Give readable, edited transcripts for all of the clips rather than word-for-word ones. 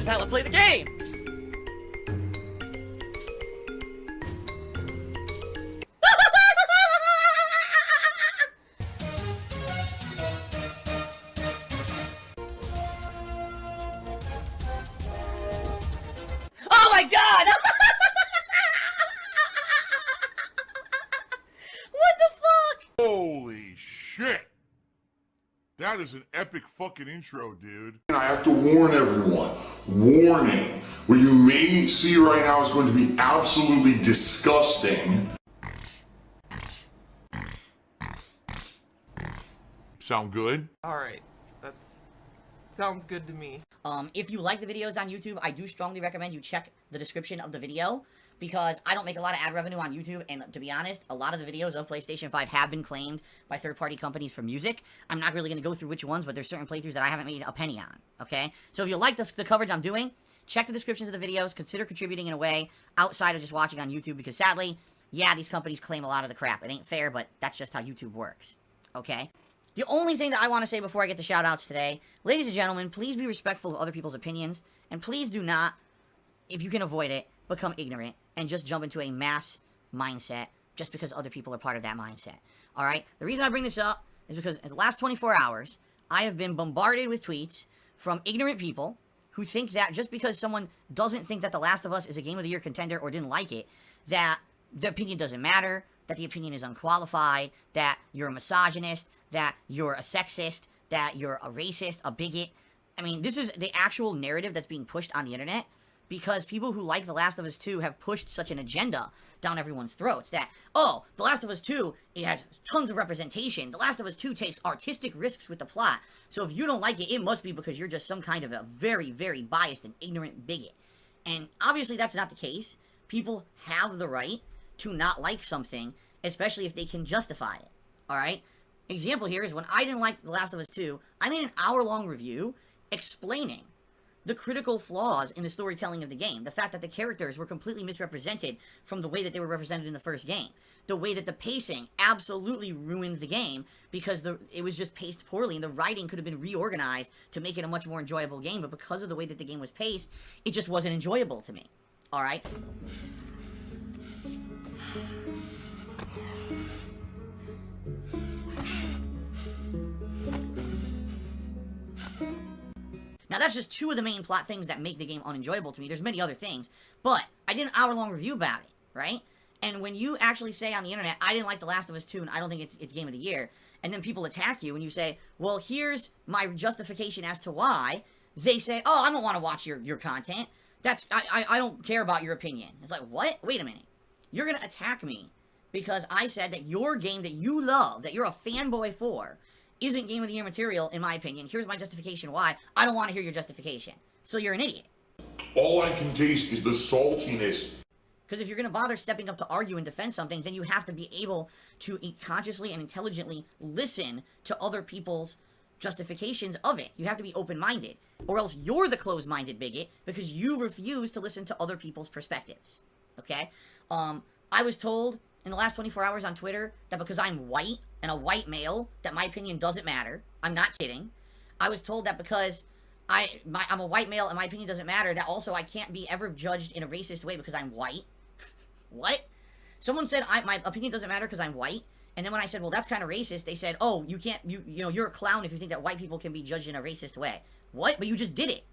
This is how I play the game! Oh my god! What the fuck? Holy shit! That is an epic fucking intro, dude. And I have to warn everyone, warning, what you may see right now is going to be absolutely disgusting. Sound good? Alright, sounds good to me. If you like the videos on YouTube, I do strongly recommend you check the description of the video, because I don't make a lot of ad revenue on YouTube, and to be honest, a lot of the videos of PlayStation 5 have been claimed by third-party companies for music. I'm not really going to go through which ones, but there's certain playthroughs that I haven't made a penny on, okay? So if you like the coverage I'm doing, check the descriptions of the videos, consider contributing in a way outside of just watching on YouTube, because sadly, yeah, these companies claim a lot of the crap. It ain't fair, but that's just how YouTube works, okay? The only thing that I want to say before I get to shout-outs today, ladies and gentlemen, please be respectful of other people's opinions, and please do not, if you can avoid it, become ignorant and just jump into a mass mindset just because other people are part of that mindset. Alright? The reason I bring this up is because in the last 24 hours, I have been bombarded with tweets from ignorant people who think that just because someone doesn't think that The Last of Us is a Game of the Year contender or didn't like it, that the opinion doesn't matter, that the opinion is unqualified, that you're a misogynist, that you're a sexist, that you're a racist, a bigot. I mean, this is the actual narrative that's being pushed on the internet, because people who like The Last of Us 2 have pushed such an agenda down everyone's throats that, oh, The Last of Us 2, it has tons of representation. The Last of Us 2 takes artistic risks with the plot. So if you don't like it, it must be because you're just some kind of a very, very biased and ignorant bigot. And obviously that's not the case. People have the right to not like something, especially if they can justify it. Alright? Example here is when I didn't like The Last of Us 2, I made an hour-long review explaining the critical flaws in the storytelling of the game. The fact that the characters were completely misrepresented from the way that they were represented in the first game. The way that the pacing absolutely ruined the game because it was just paced poorly, and the writing could have been reorganized to make it a much more enjoyable game, but because of the way that the game was paced, it just wasn't enjoyable to me. Alright? Now, that's just two of the main plot things that make the game unenjoyable to me. There's many other things, but I did an hour-long review about it, right? And when you actually say on the internet, I didn't like The Last of Us 2, and I don't think it's Game of the Year, and then people attack you, and you say, well, here's my justification as to why, they say, oh, I don't want to watch your content. I don't care about your opinion. It's like, what? Wait a minute. You're going to attack me because I said that your game that you love, that you're a fanboy for, isn't Game of the Year material, in my opinion. Here's my justification why. I don't want to hear your justification. So you're an idiot. All I can taste is the saltiness. Because if you're going to bother stepping up to argue and defend something, then you have to be able to consciously and intelligently listen to other people's justifications of it. You have to be open-minded. Or else you're the closed-minded bigot because you refuse to listen to other people's perspectives. Okay? I was told in the last 24 hours on Twitter that because I'm white and a white male, that my opinion doesn't matter. I'm not kidding. I was told that because I'm a white male and my opinion doesn't matter, that also I can't be ever judged in a racist way because I'm white. What? Someone said my opinion doesn't matter because I'm white, and then when I said, well, that's kind of racist, they said, oh, you can't, you know, you're a clown if you think that white people can be judged in a racist way. What? But you just did it.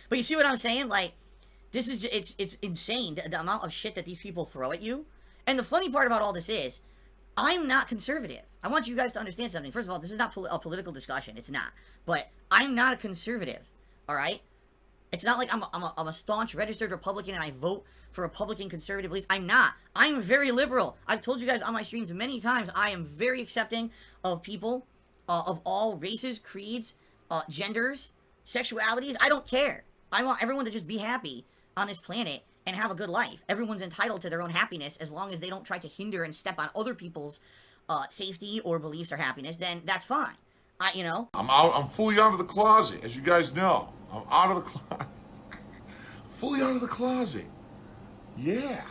But you see what I'm saying? Like, this is, it's insane, the amount of shit that these people throw at you. And the funny part about all this is, I'm not conservative. I want you guys to understand something. First of all, this is not a political discussion. It's not. But I'm not a conservative. Alright? It's not like I'm a staunch registered Republican and I vote for Republican conservative beliefs. I'm not. I'm very liberal. I've told you guys on my streams many times, I am very accepting of people of all races, creeds, genders, sexualities. I don't care. I want everyone to just be happy on this planet and have a good life. Everyone's entitled to their own happiness as long as they don't try to hinder and step on other people's safety or beliefs or happiness, then that's fine. You know? I'm fully out of the closet, as you guys know. I'm out of the closet. Fully out of the closet. Yeah.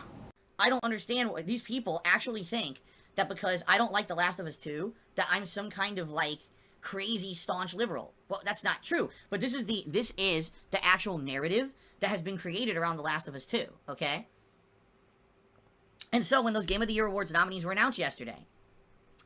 I don't understand what these people actually think that because I don't like The Last of Us 2, that I'm some kind of, like, crazy staunch liberal. Well, that's not true. But this is the actual narrative that has been created around The Last of Us 2, okay? And so when those Game of the Year Awards nominees were announced yesterday,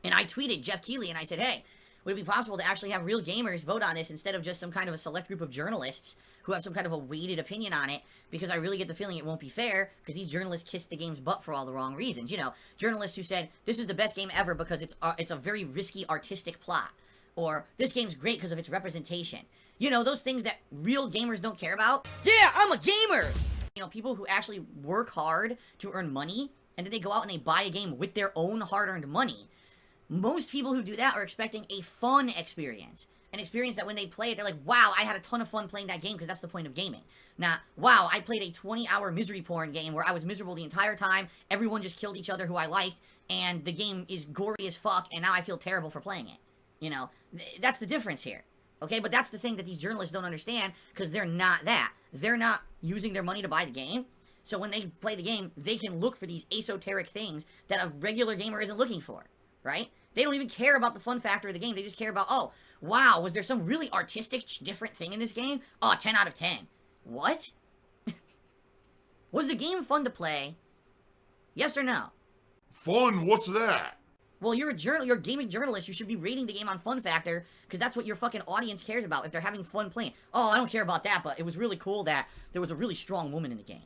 and I tweeted Jeff Keighley and I said, hey, would it be possible to actually have real gamers vote on this instead of just some kind of a select group of journalists who have some kind of a weighted opinion on it? Because I really get the feeling it won't be fair because these journalists kissed the game's butt for all the wrong reasons. You know, journalists who said, this is the best game ever because it's a very risky artistic plot. Or, this game's great because of its representation. You know, those things that real gamers don't care about. Yeah, I'm a gamer! You know, people who actually work hard to earn money, and then they go out and they buy a game with their own hard-earned money. Most people who do that are expecting a fun experience. An experience that when they play it, they're like, wow, I had a ton of fun playing that game because that's the point of gaming. Not, wow, I played a 20-hour misery porn game where I was miserable the entire time, everyone just killed each other who I liked, and the game is gory as fuck, and now I feel terrible for playing it. You know, that's the difference here. Okay, but that's the thing that these journalists don't understand because they're not that. They're not using their money to buy the game. So when they play the game, they can look for these esoteric things that a regular gamer isn't looking for, right? They don't even care about the fun factor of the game. They just care about, oh, wow, was there some really artistic, different thing in this game? Oh, 10 out of 10. What? Was the game fun to play? Yes or no? Fun? What's that? Well, you're a gaming journalist. You should be rating the game on fun factor because that's what your fucking audience cares about. If they're having fun playing. Oh, I don't care about that, but it was really cool that there was a really strong woman in the game.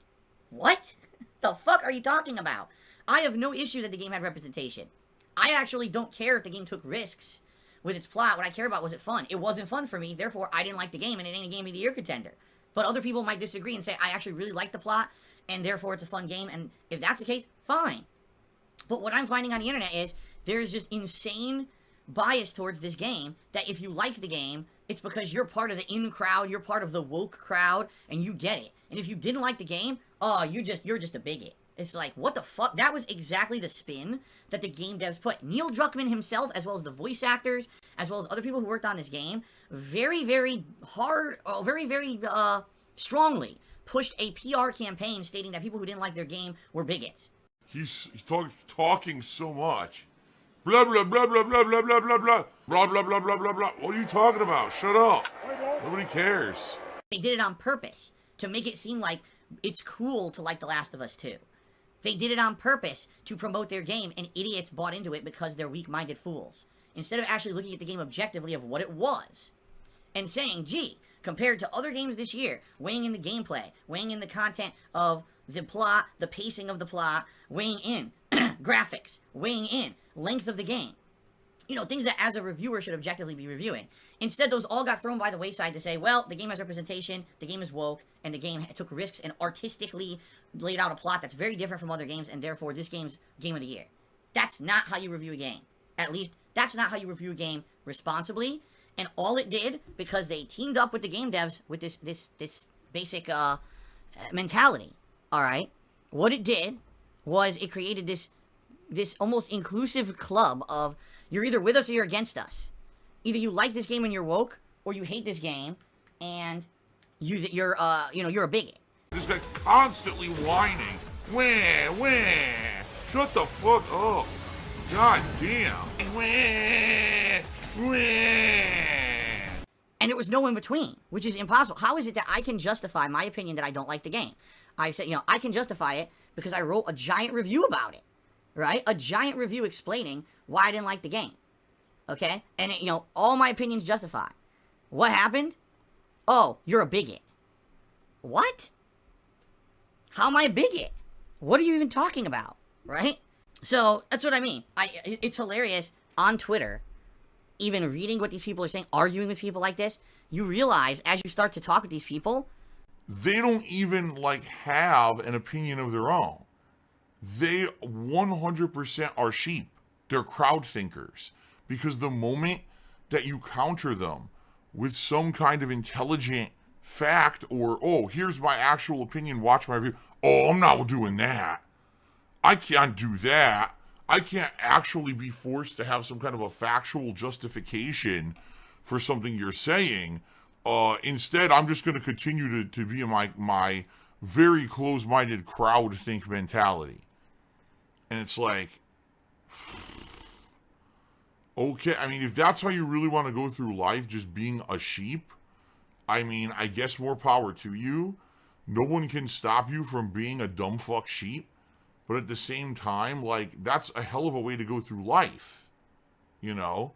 What? The fuck are you talking about? I have no issue that the game had representation. I actually don't care if the game took risks with its plot. What I care about was it fun. It wasn't fun for me, therefore I didn't like the game and it ain't a Game of the Year contender. But other people might disagree and say, I actually really like the plot and therefore it's a fun game, and if that's the case, fine. But what I'm finding on the internet is there's just insane bias towards this game that if you like the game, it's because you're part of the in crowd, you're part of the woke crowd, and you get it. And if you didn't like the game, oh, you're just a bigot. It's like, what the fuck? That was exactly the spin that the game devs put. Neil Druckmann himself, as well as the voice actors, as well as other people who worked on this game, very, very hard, very, very strongly pushed a PR campaign stating that people who didn't like their game were bigots. He's talking so much. Blah, blah, blah, blah, blah, blah, blah, blah, blah. Blah, blah, blah, blah, blah, blah. What are you talking about? Shut up. Nobody cares. They did it on purpose to make it seem like it's cool to like The Last of Us 2. They did it on purpose to promote their game, and idiots bought into it because they're weak-minded fools. Instead of actually looking at the game objectively of what it was. And saying, gee, compared to other games this year, weighing in the gameplay, weighing in the content of the plot, the pacing of the plot, weighing in graphics, weighing in length of the game. You know, things that as a reviewer should objectively be reviewing. Instead, those all got thrown by the wayside to say, well, the game has representation, the game is woke, and the game took risks and artistically laid out a plot that's very different from other games, and therefore this game's Game of the Year. That's not how you review a game. At least, that's not how you review a game responsibly. And all it did, because they teamed up with the game devs with this basic mentality, alright? What it did was it created this almost inclusive club of, you're either with us or you're against us. Either you like this game and you're woke, or you hate this game and you're a bigot. This guy constantly whining. Wah. Shut the fuck up. God damn. Wah. And there was no in between, which is impossible. How is it that I can justify my opinion that I don't like the game? I said, I can justify it because I wrote a giant review about it, right? A giant review explaining why I didn't like the game, okay? And, all my opinions justify. What happened? Oh, you're a bigot. What? How am I a bigot? What are you even talking about, right? So, that's what I mean. It's hilarious on Twitter, even reading what these people are saying, arguing with people like this, you realize as you start to talk with these people, they don't even, have an opinion of their own. They 100% are sheep. They're crowd thinkers. Because the moment that you counter them with some kind of intelligent fact or, oh, here's my actual opinion, watch my review. Oh, I'm not doing that. I can't do that. I can't actually be forced to have some kind of a factual justification for something you're saying. Instead, I'm just going to continue to be in my very close-minded crowd think mentality. And it's like, Okay, I mean, if that's how you really want to go through life, just being a sheep, I mean, I guess more power to you. No one can stop you from being a dumb fuck sheep. But at the same time, like, that's a hell of a way to go through life. You know?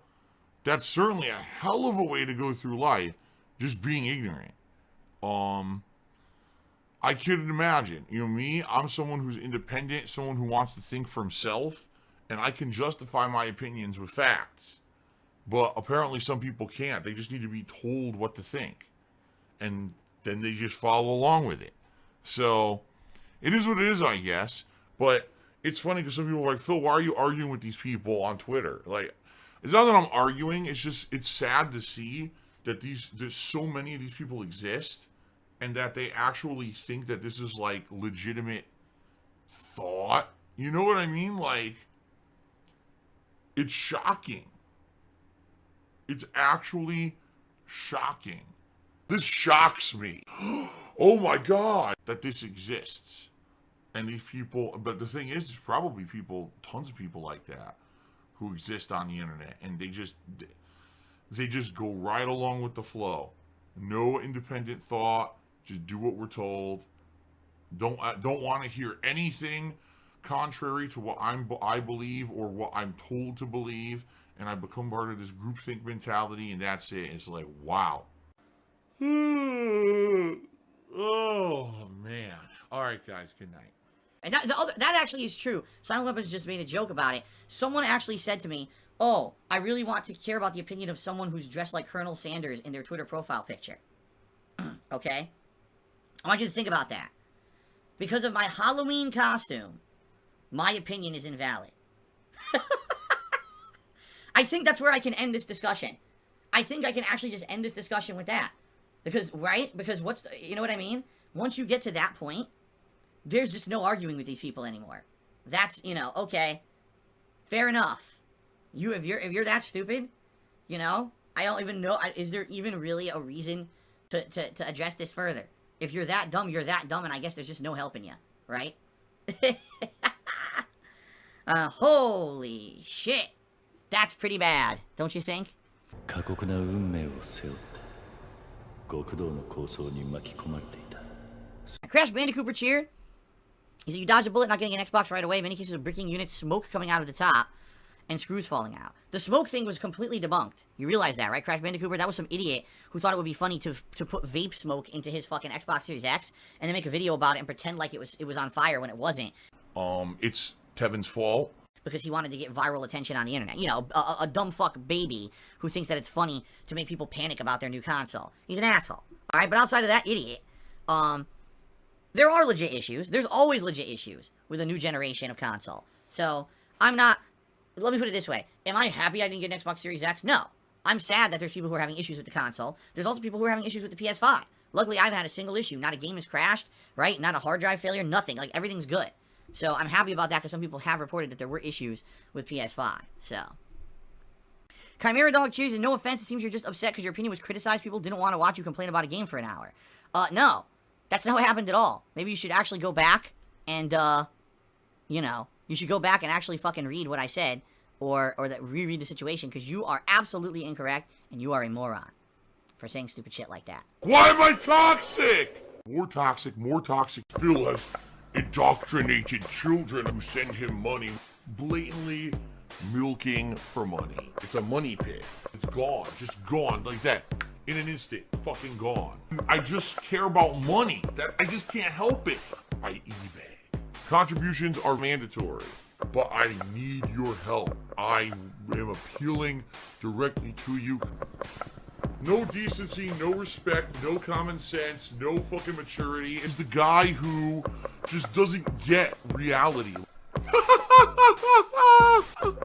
That's certainly a hell of a way to go through life, just being ignorant. I couldn't imagine. You know, me, I'm someone who's independent, someone who wants to think for himself, and I can justify my opinions with facts. But apparently some people can't. They just need to be told what to think. And then they just follow along with it. So, it is what it is, I guess. But it's funny because some people are like, Phil, why are you arguing with these people on Twitter? Like, it's not that I'm arguing. It's just, it's sad to see that there's so many of these people exist and that they actually think that this is like legitimate thought. You know what I mean? Like, it's shocking. It's actually shocking. This shocks me. Oh my God, that this exists. And these people, but the thing is, there's probably people, tons of people like that who exist on the internet, and they just go right along with the flow. No independent thought, just do what we're told. Don't want to hear anything contrary to what I believe or what I'm told to believe, and I become part of this groupthink mentality, and that's it. It's like, wow. Oh man. All right, guys. Good night. And that actually is true. Silent Weapons just made a joke about it. Someone actually said to me, oh, I really want to care about the opinion of someone who's dressed like Colonel Sanders in their Twitter profile picture. Okay? I want you to think about that. Because of my Halloween costume, my opinion is invalid. I think that's where I can end this discussion. I think I can actually just end this discussion with that. Because, right? Because you know what I mean? Once you get to that point, there's just no arguing with these people anymore. That's, you know, okay. Fair enough. If you're that stupid, you know, I don't even know, is there even really a reason to address this further? If you're that dumb, you're that dumb, and I guess there's just no helping you, right? Holy shit. That's pretty bad, don't you think? Crash Bandicoot cheered. He said, you dodged a bullet, not getting an Xbox right away. Many cases of bricking units, smoke coming out of the top, and screws falling out. The smoke thing was completely debunked. You realize that, right, Crash Bandicoot? That was some idiot who thought it would be funny to put vape smoke into his fucking Xbox Series X, and then make a video about it and pretend like it was on fire when it wasn't. It's Tevin's fault. Because he wanted to get viral attention on the internet. You know, a dumb fuck baby who thinks that it's funny to make people panic about their new console. He's an asshole. Alright, but outside of that idiot, there are legit issues. There's always legit issues with a new generation of console. So, let me put it this way. Am I happy I didn't get an Xbox Series X? No. I'm sad that there's people who are having issues with the console. There's also people who are having issues with the PS5. Luckily, I haven't had a single issue. Not a game has crashed, right? Not a hard drive failure, nothing. Like, everything's good. So, I'm happy about that because some people have reported that there were issues with PS5. So. Chimera Dog cheers, and no offense, it seems you're just upset because your opinion was criticized. People didn't want to watch you complain about a game for an hour. No. That's not what happened at all. Maybe you should actually go back and, you know, you should go back and actually fucking read what I said, or reread the situation, because you are absolutely incorrect, and you are a moron for saying stupid shit like that. Why am I toxic? More toxic, more toxic. Phil has indoctrinated children who send him money, blatantly milking for money. It's a money pit. It's gone, just gone like that. In an instant, fucking gone. I just care about money. I just can't help it. I eBay. Contributions are mandatory, but I need your help. I am appealing directly to you. No decency, no respect, no common sense, no fucking maturity. Is the guy who just doesn't get reality.